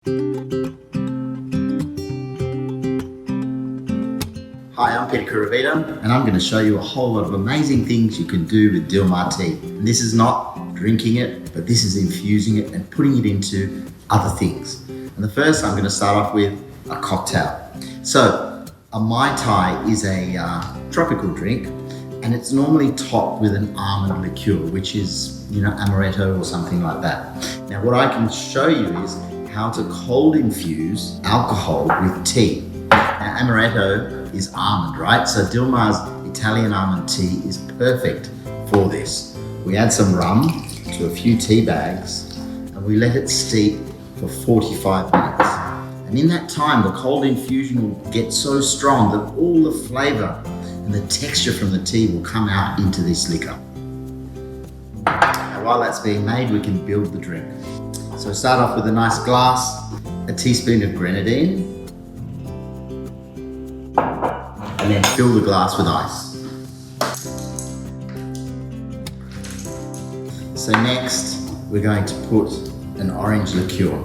Hi, I'm Peter Kuruvita, and I'm going to show you a whole lot of amazing things you can do with Dilmah tea. And this is not drinking it, but this is infusing it and putting it into other things. And the first, I'm going to start off with a cocktail. So, a Mai Tai is a tropical drink, and it's normally topped with an almond liqueur, which is, amaretto or something like that. Now, what I can show you is how to cold infuse alcohol with tea. Now, amaretto is almond, right? So Dilmah's Italian Almond Tea is perfect for this. We add some rum to a few tea bags and we let it steep for 45 minutes. And in that time, the cold infusion will get so strong that all the flavor and the texture from the tea will come out into this liquor. Now, while that's being made, we can build the drink. So start off with a nice glass, a teaspoon of grenadine, and then fill the glass with ice. So next, we're going to put an orange liqueur,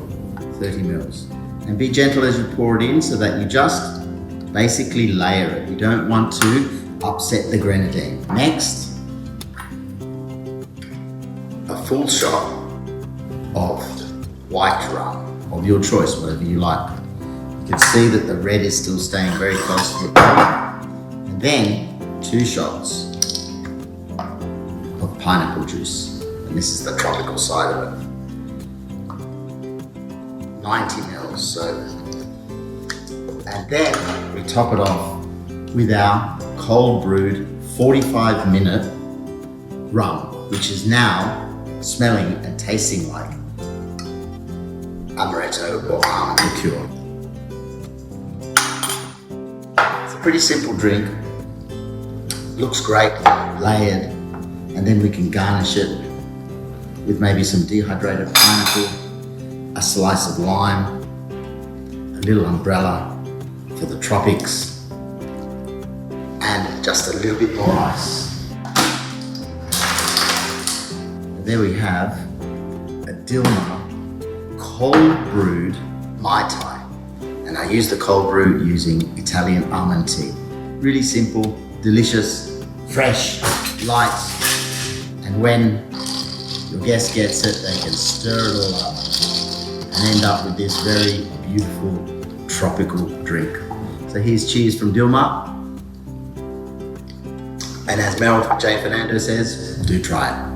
30 mils. And be gentle as you pour it in so that you just basically layer it. You don't want to upset the grenadine. Next, a full shot of white rum, of your choice, whatever you like. You can see that the red is still staying very close to the bottom. And then 2 shots of pineapple juice. And this is the tropical side of it. 90 mils, so. And then we top it off with our cold brewed 45-minute rum, which is now smelling and tasting like amaretto or almond liqueur. It's a pretty simple drink. Looks great, layered, and then we can garnish it with maybe some dehydrated pineapple, a slice of lime, a little umbrella for the tropics, and just a little bit more ice. And there we have a Dilmah cold brewed Mai Tai. And I use the cold brew using Italian almond tea. Really simple, delicious, fresh, light, and when your guest gets it, they can stir it all up and end up with this very beautiful tropical drink. So here's cheers from Dilmah. And as Mel J. Fernando says, do try it.